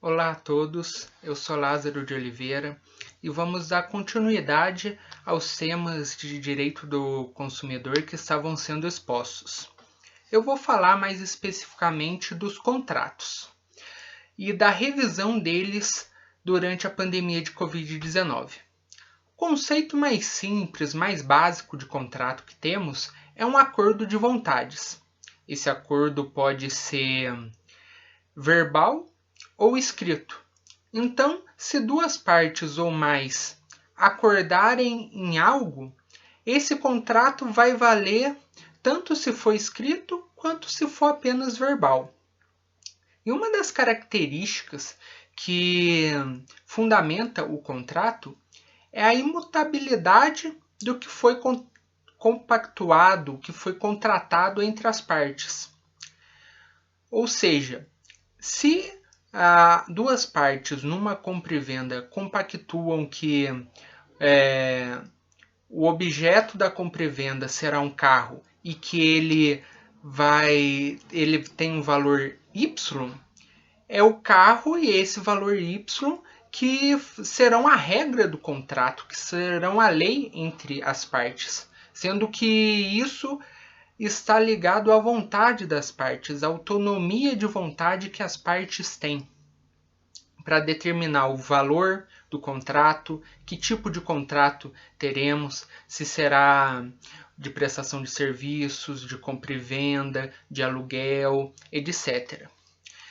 Olá a todos, eu sou Lázaro de Oliveira e vamos dar continuidade aos temas de direito do consumidor que estavam sendo expostos. Eu vou falar mais especificamente dos contratos e da revisão deles durante a pandemia de Covid-19. O conceito mais simples, mais básico de contrato que temos é um acordo de vontades. Esse acordo pode ser verbal ou escrito. Então, se duas partes ou mais acordarem em algo, esse contrato vai valer tanto se for escrito quanto se for apenas verbal. E uma das características que fundamenta o contrato é a imutabilidade do que foi compactuado, o que foi contratado entre as partes. Ou seja, se duas partes numa compra e venda compactuam que o objeto da compra e venda será um carro e que ele tem um valor Y, é o carro e esse valor Y que serão a regra do contrato, que serão a lei entre as partes, sendo que isso está ligado à vontade das partes, à autonomia de vontade que as partes têm para determinar o valor do contrato, que tipo de contrato teremos, se será de prestação de serviços, de compra e venda, de aluguel, etc.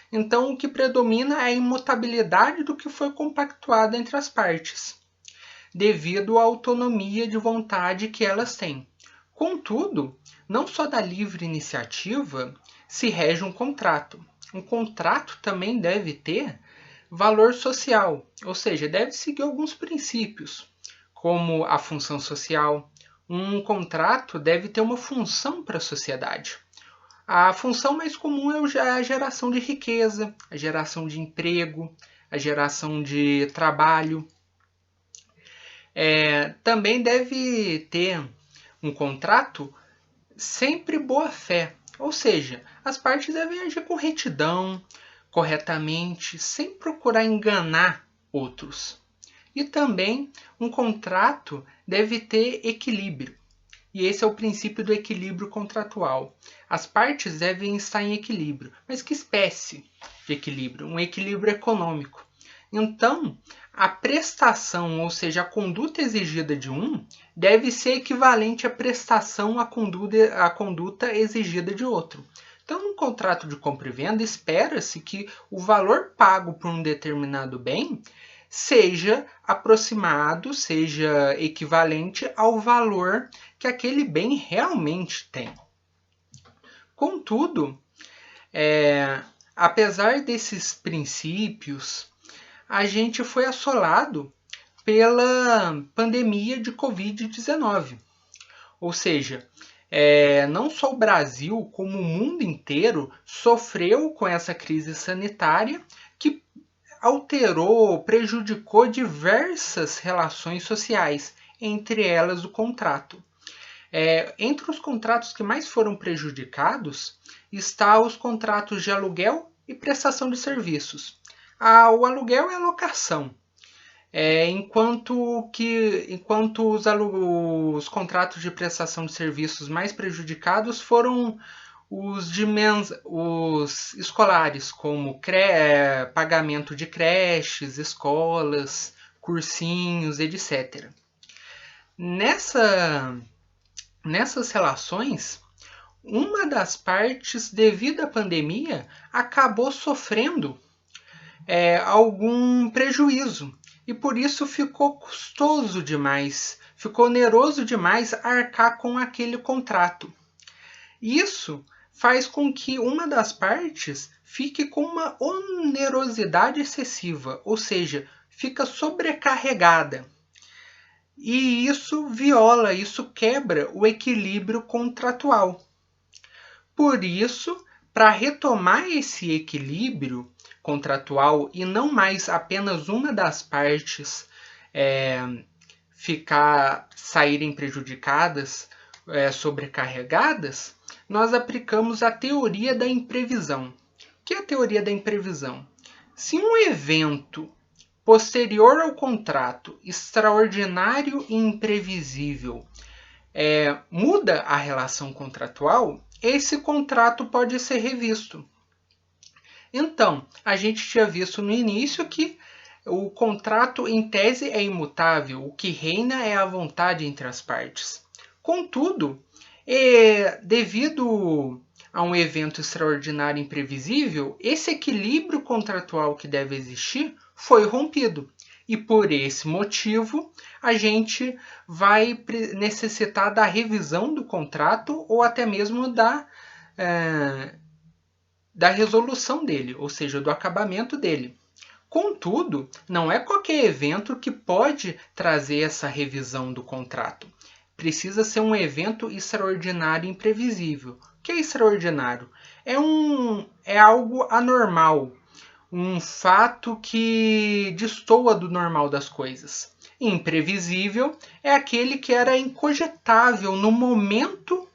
Então, o que predomina é a imutabilidade do que foi compactuado entre as partes, devido à autonomia de vontade que elas têm. Contudo, não só da livre iniciativa se rege um contrato. Um contrato também deve ter valor social, ou seja, deve seguir alguns princípios, como a função social. Um contrato deve ter uma função para a sociedade. A função mais comum é a geração de riqueza, a geração de emprego, a geração de trabalho. Também deve ter um contrato sempre boa fé, ou seja, as partes devem agir com retidão, corretamente, sem procurar enganar outros. E também um contrato deve ter equilíbrio. E esse é o princípio do equilíbrio contratual. As partes devem estar em equilíbrio. Mas que espécie de equilíbrio? Um equilíbrio econômico. Então, a prestação, ou seja, a conduta exigida de um, deve ser equivalente à prestação à conduta exigida de outro. Então, no contrato de compra e venda, espera-se que o valor pago por um determinado bem seja aproximado, seja equivalente ao valor que aquele bem realmente tem. Contudo, apesar desses princípios, a gente foi assolado pela pandemia de Covid-19. Ou seja, não só o Brasil, como o mundo inteiro sofreu com essa crise sanitária que alterou, prejudicou diversas relações sociais, entre elas o contrato. Entre os contratos que mais foram prejudicados está os contratos de aluguel e prestação de serviços. O aluguel é a locação, enquanto os contratos de prestação de serviços mais prejudicados foram os escolares, como pagamento de creches, escolas, cursinhos, etc. Nessas relações, uma das partes, devido à pandemia, acabou sofrendo algum prejuízo. E por isso ficou custoso demais, ficou oneroso demais arcar com aquele contrato. Isso faz com que uma das partes fique com uma onerosidade excessiva, ou seja, fica sobrecarregada. E isso quebra o equilíbrio contratual. Por isso, para retomar esse equilíbrio contratual e não mais apenas uma das partes saírem prejudicadas, sobrecarregadas, nós aplicamos a teoria da imprevisão. O que é a teoria da imprevisão? Se um evento posterior ao contrato, extraordinário e imprevisível, muda a relação contratual, esse contrato pode ser revisto. Então, a gente tinha visto no início que o contrato, em tese, é imutável, o que reina é a vontade entre as partes. Contudo, devido a um evento extraordinário e imprevisível, esse equilíbrio contratual que deve existir foi rompido. E por esse motivo, a gente vai necessitar da revisão do contrato ou até mesmo da resolução dele, ou seja, do acabamento dele. Contudo, não é qualquer evento que pode trazer essa revisão do contrato. Precisa ser um evento extraordinário e imprevisível. O que é extraordinário? É algo anormal, um fato que destoa do normal das coisas. Imprevisível é aquele que era incogitável no momento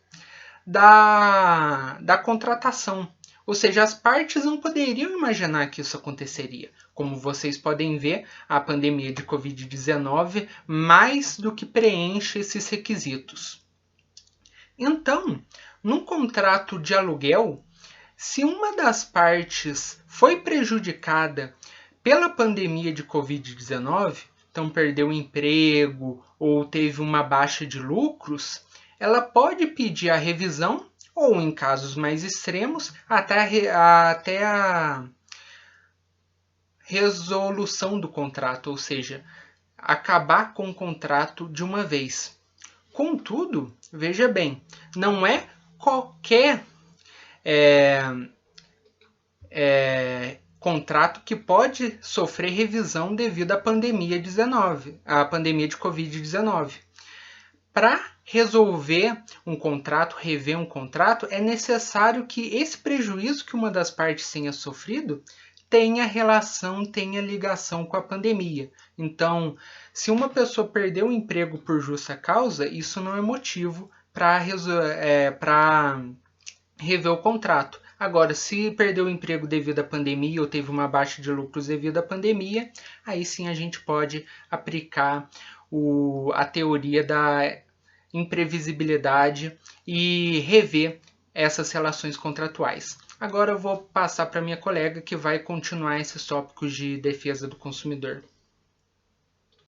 da contratação. Ou seja, as partes não poderiam imaginar que isso aconteceria. Como vocês podem ver, a pandemia de Covid-19 mais do que preenche esses requisitos. Então, num contrato de aluguel, se uma das partes foi prejudicada pela pandemia de Covid-19, então perdeu o emprego ou teve uma baixa de lucros, ela pode pedir a revisão ou, em casos mais extremos, até a resolução do contrato, ou seja, acabar com o contrato de uma vez. Contudo, veja bem, não é qualquer contrato que pode sofrer revisão devido à pandemia de Covid-19. Para resolver um contrato, rever um contrato, é necessário que esse prejuízo que uma das partes tenha sofrido tenha relação, tenha ligação com a pandemia. Então, se uma pessoa perdeu o emprego por justa causa, isso não é motivo para rever o contrato. Agora, se perdeu o emprego devido à pandemia ou teve uma baixa de lucros devido à pandemia, aí sim a gente pode aplicar a teoria da imprevisibilidade e rever essas relações contratuais. Agora eu vou passar para minha colega que vai continuar esses tópicos de defesa do consumidor.